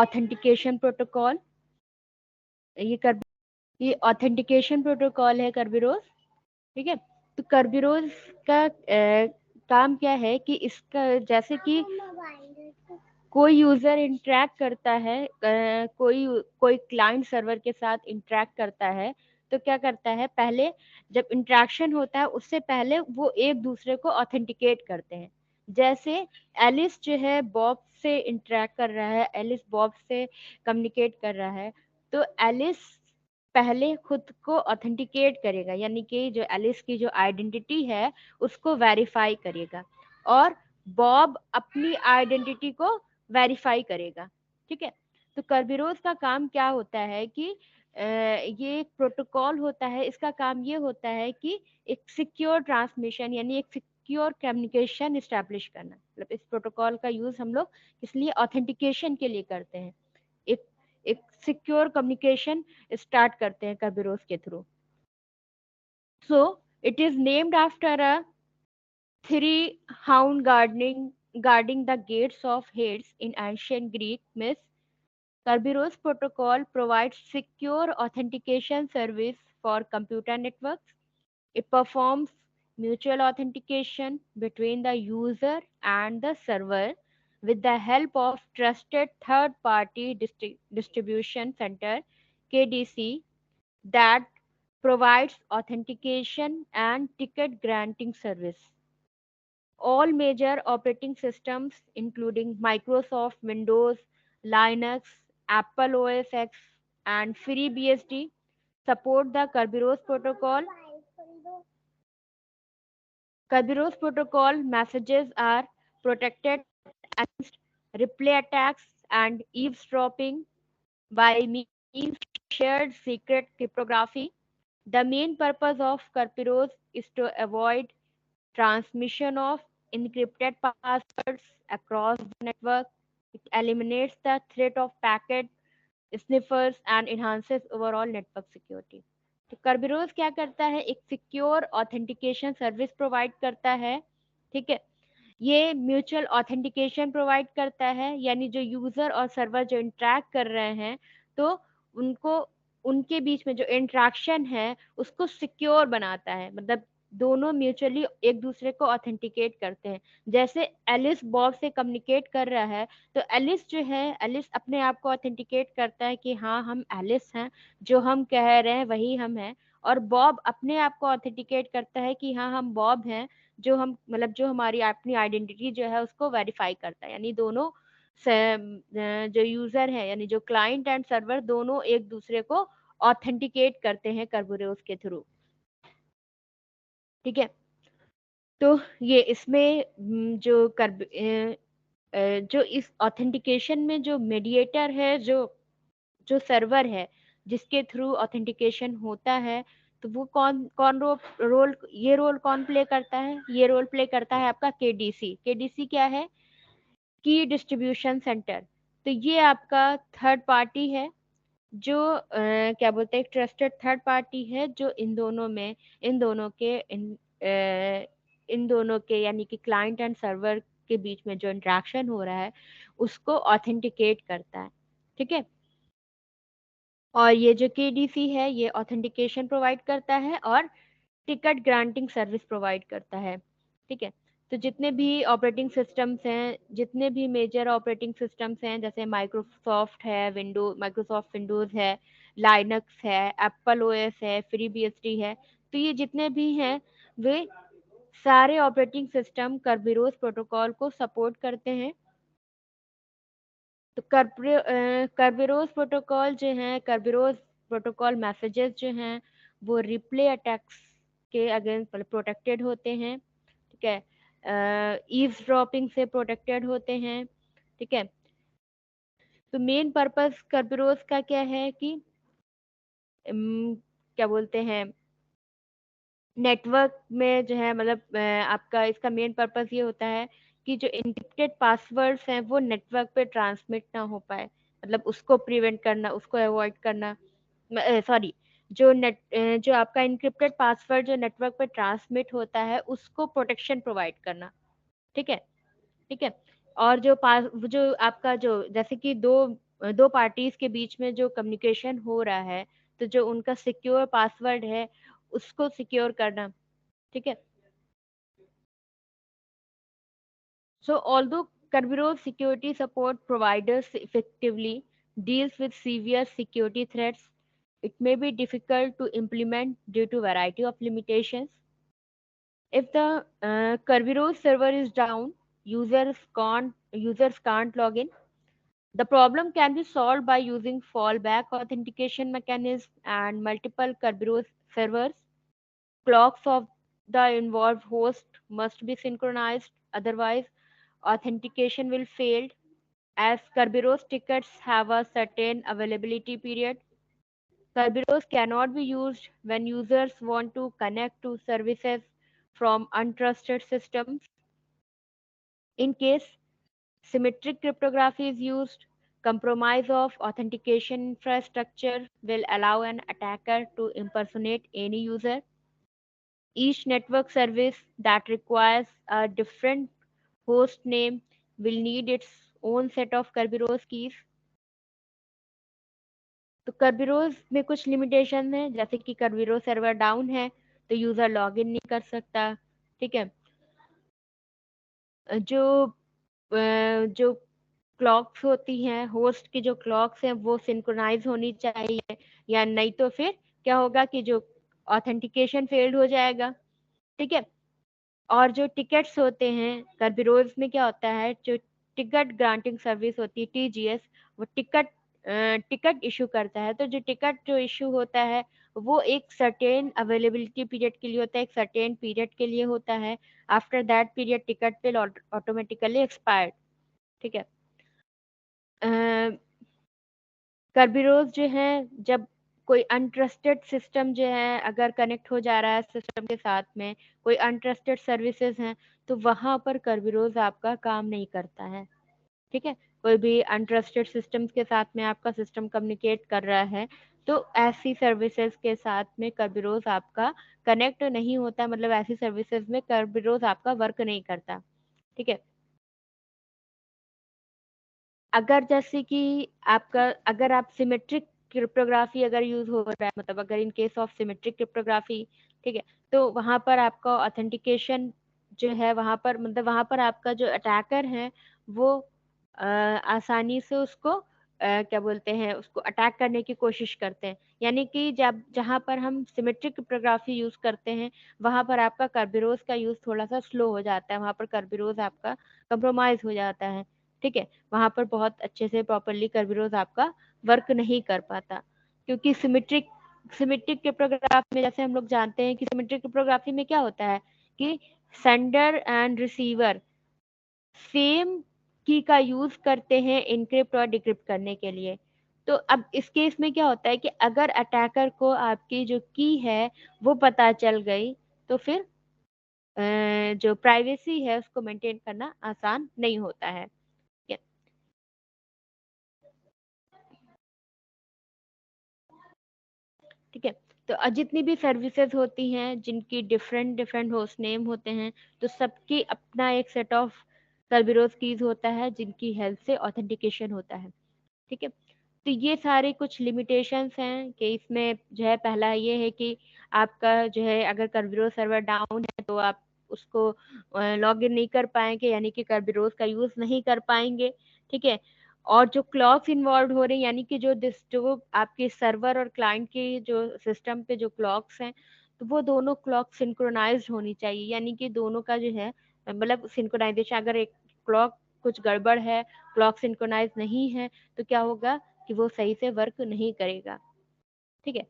Authentication protocol, ये authentication protocol है कर्बेरोस। ठीक है, तो कर्बेरोस का काम क्या है कि इसका जैसे कि कोई यूजर इंटरेक्ट करता है, कोई कोई क्लाइंट सर्वर के साथ इंटरेक्ट करता है, तो क्या करता है, पहले जब इंटरेक्शन होता है उससे पहले वो एक दूसरे को ऑथेंटिकेट करते हैं। जैसे एलिस जो है बॉब से इंटरेक्ट कर रहा है, एलिस बॉब से कम्युनिकेट कर रहा है, तो एलिस पहले खुद को ऑथेंटिकेट करेगा, यानी कि जो एलिस की जो आइडेंटिटी है उसको वेरीफाई करेगा, और बॉब अपनी आइडेंटिटी को वेरीफाई करेगा। ठीक है, तो कर्बेरोस का काम क्या होता है कि ये एक प्रोटोकॉल होता है, इसका काम ये होता है कि एक सिक्योर ट्रांसमिशन यानी एक सिक्योर कम्युनिकेशन इस्टेब्लिश करना। मतलब इस प्रोटोकॉल का यूज हम लोग इसलिए ऑथेंटिकेशन के लिए करते हैं, एक एक सिक्योर कम्युनिकेशन स्टार्ट करते हैं कर्बेरोस के through. So it is named after a three hound guarding the gates of Hades in ancient Greek myth. Kerberos protocol provides secure authentication service for computer networks. It performs mutual authentication between the user and the server with the help of trusted third-party distribution center (KDC) that provides authentication and ticket granting service. All major operating systems, including Microsoft Windows, Linux, Apple OS X, and FreeBSD, support the Kerberos protocol. Kerberos protocol messages are protected against replay attacks and eavesdropping by means of shared secret cryptography. The main purpose of Kerberos is to avoid transmission of encrypted passwords across the network. It eliminates the threat of packet sniffers and enhances overall network security. तो कर्बेरोस क्या करता है, एक secure authentication service provide करता है। ठीक है, ये म्यूचुअल ऑथेंटिकेशन प्रोवाइड करता है, यानी जो यूजर और सर्वर जो इंटरेक्ट कर रहे हैं, तो उनको उनके बीच में जो इंटरेक्शन है उसको सिक्योर बनाता है। मतलब दोनों म्यूचुअली एक दूसरे को ऑथेंटिकेट करते हैं। जैसे एलिस बॉब से कम्युनिकेट कर रहा है, तो एलिस जो है, एलिस अपने आप को ऑथेंटिकेट करता है कि हाँ हम एलिस हैं, जो हम कह रहे हैं वही हम हैं, और बॉब अपने आप को ऑथेंटिकेट करता है कि हाँ हम बॉब हैं, जो हम मतलब जो हमारी अपनी आइडेंटिटी जो है उसको वेरीफाई करता है। यानी दोनों जो यूजर है, यानी जो क्लाइंट एंड सर्वर, दोनों एक दूसरे को ऑथेंटिकेट करते हैं कर्बेरोस के थ्रू। ठीक है, तो ये इसमें जो इस ऑथेंटिकेशन में जो मीडिएटर है, जो जो सर्वर है जिसके थ्रू ऑथेंटिकेशन होता है, तो वो कौन कौन रोल कौन प्ले करता है, ये रोल प्ले करता है आपका केडीसी। केडीसी क्या है, की डिस्ट्रीब्यूशन सेंटर। तो ये आपका थर्ड पार्टी है, जो क्या बोलते हैं, ट्रस्टेड थर्ड पार्टी है, जो इन दोनों के इन दोनों के यानी कि क्लाइंट एंड सर्वर के बीच में जो इंटरेक्शन हो रहा है उसको ऑथेंटिकेट करता है। ठीक है, और ये जो केडीसी है ये ऑथेंटिकेशन प्रोवाइड करता है और टिकट ग्रांटिंग सर्विस प्रोवाइड करता है। ठीक है, तो जितने भी ऑपरेटिंग सिस्टम्स हैं, जितने भी मेजर ऑपरेटिंग सिस्टम्स हैं, जैसे माइक्रोसॉफ्ट है, माइक्रोसॉफ्ट विंडोज है, लाइनक्स है, एप्पल ओएस है, फ्री बीएसडी है, तो ये जितने भी हैं वे सारे ऑपरेटिंग सिस्टम कर्बेरोस प्रोटोकॉल को सपोर्ट करते हैं। तो कर्बेरोस प्रोटोकॉल जो है, कर्बेरोस प्रोटोकॉल मैसेजेस जो हैं वो रिप्ले अटैक्स के अगेंस्ट प्रोटेक्टेड होते हैं। ठीक है, ईव्सड्रॉपिंग से प्रोटेक्टेड होते हैं। ठीक है, तो मेन पर्पस कर्बेरोस का क्या है कि क्या बोलते हैं, नेटवर्क में जो है, मतलब आपका इसका मेन पर्पस ये होता है कि जो एन्क्रिप्टेड पासवर्ड्स हैं वो नेटवर्क पे ट्रांसमिट ना हो पाए, मतलब उसको प्रिवेंट करना, उसको अवॉइड करना। सॉरी, जो आपका एन्क्रिप्टेड पासवर्ड जो नेटवर्क पे ट्रांसमिट होता है उसको प्रोटेक्शन प्रोवाइड करना। ठीक है, ठीक है, और जो आपका जो जैसे कि दो दो पार्टीज के बीच में जो कम्युनिकेशन हो रहा है, तो जो उनका सिक्योर पासवर्ड है उसको सिक्योर करना। ठीक है। So although Kerberos security support providers effectively deals with severe security threats, it may be difficult to implement due to variety of limitations. If the Kerberos server is down, users can't log in. The problem can be solved by using fallback authentication mechanisms and multiple Kerberos servers. Clocks of the involved host must be synchronized, otherwise authentication will fail. As Kerberos tickets have a certain availability period, Kerberos cannot be used when users want to connect to services from untrusted systems. In case symmetric cryptography is used, compromise of authentication infrastructure will allow an attacker to impersonate any user. Each network service that requires a different host name will need its own set of Kerberos keys. तो Kerberos में कुछ limitation है, जैसे कि Kerberos server down है तो user log in नहीं कर सकता। ठीक है। जो जो क्लॉक्स होती हैं, होस्ट की जो क्लॉक्स हैं वो सिंक्रोनाइज होनी चाहिए, या नहीं तो फिर क्या होगा कि जो ऑथेंटिकेशन फेल्ड हो जाएगा। ठीक है। और जो टिकट्स होते हैं कर्बिरोज में क्या होता है, जो टिकट ग्रांटिंग सर्विस होती है टीजीएस, वो टिकट इशू करता है। तो जो टिकट जो इशू होता है वो एक सर्टेन अवेलेबिलिटी पीरियड के लिए होता है, एक सर्टेन पीरियड के लिए होता है। After that period ticket will automatically expired. ठीक है। कर्बिरोज जो है, जब कोई अनट्रस्टेड सिस्टम जो है अगर कनेक्ट हो जा रहा है सिस्टम के साथ में, कोई अनट्रस्टेड सर्विसेज हैं, तो वहां पर कर्बिरोज आपका काम नहीं करता है। ठीक है। कोई भी अनट्रस्टेड सिस्टम्स के साथ में आपका सिस्टम कम्युनिकेट कर रहा है तो ऐसी सर्विसेज के साथ में कर्बिरोज आपका कनेक्ट नहीं होता, मतलब ऐसी सर्विसेज में कर्बिरोज आपका वर्क नहीं करता। ठीक है। अगर जैसे कि आपका, अगर आप सिमेट्रिक क्रिप्टोग्राफी अगर यूज हो रहा है, मतलब अगर in case of symmetric cryptography, ठीक है, तो वहां पर आपका ऑथेंटिकेशन जो है, वहां पर मतलब वहां पर आपका जो अटैकर है वो आसानी से उसको क्या बोलते हैं, उसको अटैक करने की कोशिश करते हैं। यानी कि जब जहां पर हम सिमेट्रिक क्रिप्टोग्राफी यूज करते हैं वहां पर आपका कर्बिरोज का यूज थोड़ा सा स्लो हो जाता है, वहां पर कर्बिरोज आपका कंप्रोमाइज हो जाता है। ठीक है। वहां पर बहुत अच्छे से प्रॉपरली कर्बिरोज आपका वर्क नहीं कर पाता, क्योंकि सिमेट्रिक क्रिप्टोग्राफी में जैसे हम लोग जानते हैं कि सिमेट्रिक क्रिप्टोग्राफी में क्या होता है कि सेंडर एंड रिसीवर सेम की का यूज करते हैं इनक्रिप्ट और डिक्रिप्ट करने के लिए। तो अब इस केस में क्या होता है कि अगर अटैकर को आपकी जो की है वो पता चल गई, तो फिर जो प्राइवेसी है उसको मेंटेन करना आसान नहीं होता है। ठीक है। तो जितनी भी सर्विसेज होती हैं जिनकी डिफरेंट डिफरेंट होस्ट नेम होते हैं, तो सबकी अपना एक सेट ऑफ सर्विरोज कीज होता है जिनकी हेल्प से ऑथेंटिकेशन होता है। ठीक है। तो ये सारे कुछ लिमिटेशंस हैं कि इसमें जो है, पहला ये है कि आपका जो है अगर कर्बिरोज सर्वर डाउन है तो आप उसको लॉग इन नहीं कर पाएंगे, यानी कि कर्बिरोज का यूज नहीं कर पाएंगे। ठीक है। और जो क्लॉक्स इन्वॉल्व हो रहे हैं, यानी कि जो आपके सर्वर और क्लाइंट के जो सिस्टम पे जो क्लॉक्स हैं, तो वो दोनों क्लॉक सिंक्रोनाइज्ड होनी चाहिए। यानी कि दोनों का जो है मतलब सिंक्रोनाइजेशन, अगर एक क्लॉक कुछ गड़बड़ है, क्लॉक सिंक्रोनाइज नहीं है, तो क्या होगा कि वो सही से वर्क नहीं करेगा। ठीक है।